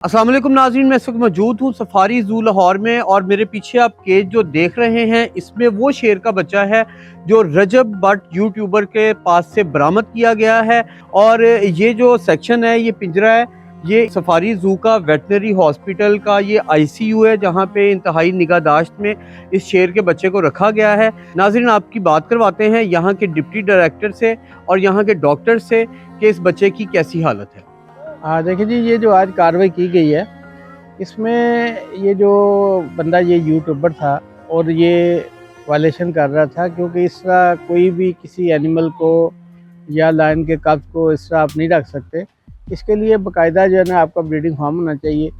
अस्सलाम वालेकुम नाज़रीन, मैं इस वक्त मौजूद हूँ सफारी ज़ू लाहौर में और मेरे पीछे आप केज जो देख रहे हैं इसमें वो शेर का बच्चा है जो रजब बट यूट्यूबर के पास से बरामद किया गया है। और ये जो सेक्शन है, ये पिंजरा है, ये सफारी ज़ू का वेटनरी हॉस्पिटल का ये आईसीयू है जहाँ पे इंतहाई निगाहदाश्त में इस शेर के बच्चे को रखा गया है। नाज़रीन, आपकी बात करवाते हैं यहाँ के डिप्टी डायरेक्टर से और यहाँ के डॉक्टर से कि इस बच्चे की कैसी हालत है। हाँ, देखिए जी, ये जो आज कार्रवाई की गई है इसमें ये जो बंदा ये यूट्यूबर था और ये वायलेशन कर रहा था, क्योंकि इस तरह कोई भी किसी एनिमल को या लायन के कब्ज को इस तरह आप नहीं रख सकते। इसके लिए बाकायदा जो है ना आपका ब्रीडिंग फार्म होना चाहिए,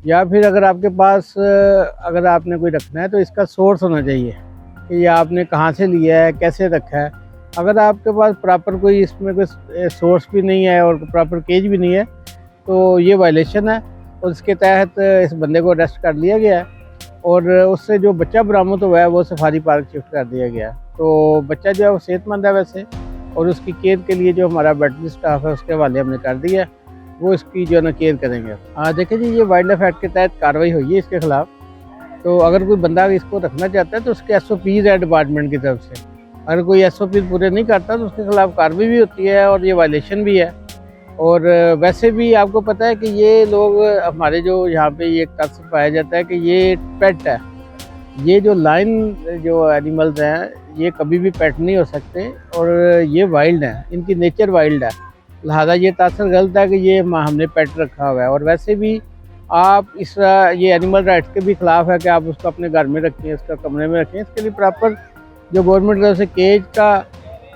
या फिर अगर आपके पास अगर आपने कोई रखना है तो इसका सोर्स होना चाहिए कि ये आपने कहाँ से लिया है, कैसे रखा है। अगर आपके पास प्रॉपर कोई इसमें कोई सोर्स भी नहीं है और प्रॉपर केज भी नहीं है तो ये वायलेशन है और इसके तहत इस बंदे को अरेस्ट कर लिया गया है और उससे जो बच्चा बरामद हुआ है वो सफारी पार्क शिफ्ट कर दिया गया है। तो बच्चा जो है वो सेहतमंद है वैसे, और उसकी केयर के लिए जो हमारा वेटनरी स्टाफ है उसके हवाले हमने कर दिया है, वो इसकी जो है ना केयर करेंगे। हाँ, देखिए जी, ये वाइल्ड लाइफ एक्ट के तहत कार्रवाई हुई है इसके खिलाफ। तो अगर कोई बंदा इसको रखना चाहता है तो उसके SOPs है डिपार्टमेंट की तरफ से। अगर कोई SOPs पूरे नहीं करता तो उसके खिलाफ कार्रवाई भी होती है और ये वायलेशन भी है। और वैसे भी आपको पता है कि ये लोग हमारे जो यहाँ पे ये तथ्य पाया जाता है कि ये पेट है। ये जो लाइन जो एनिमल्स हैं ये कभी भी पेट नहीं हो सकते और ये वाइल्ड हैं, इनकी नेचर वाइल्ड है। लिहाजा ये तथ्य गलत है कि ये हमने पेट रखा हुआ है। और वैसे भी आप इस ये एनिमल राइट्स के भी खिलाफ है कि आप उसको अपने घर में रखें, इसका कमरे में रखें। इसके लिए प्रॉपर जो गवर्नमेंट की तरफ से केज का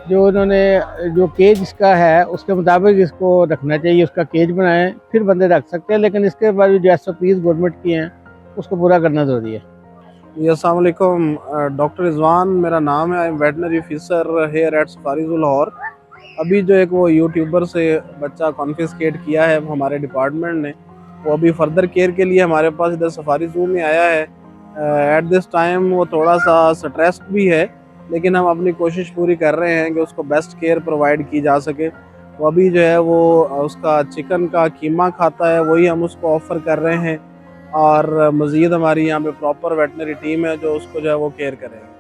जो उन्होंने जो केज इसका है उसके मुताबिक इसको रखना चाहिए, उसका केज बनाएं फिर बंदे रख सकते हैं। लेकिन इसके बाद जो SOPs गवर्नमेंट की हैं उसको पूरा करना ज़रूरी है। जी, अस्सलाम वालेकुम। डॉक्टर रिजवान मेरा नाम है। I am veterinary officer here at safari zoo Lahore. अभी जो एक वो यूट्यूबर से बच्चा कॉन्फिस्केट किया है हमारे डिपार्टमेंट ने, वो अभी फर्दर केयर के लिए हमारे पास इधर सफारी ज़ू में आया है। एट दिस टाइम वो थोड़ा सा स्ट्रेस्ड भी है, लेकिन हम अपनी कोशिश पूरी कर रहे हैं कि उसको बेस्ट केयर प्रोवाइड की जा सके। वो अभी जो है वो उसका चिकन का कीमा खाता है, वही हम उसको ऑफ़र कर रहे हैं। और मज़ीद हमारी यहाँ पे प्रॉपर वेटनरी टीम है जो उसको जो है वो केयर करेंगे।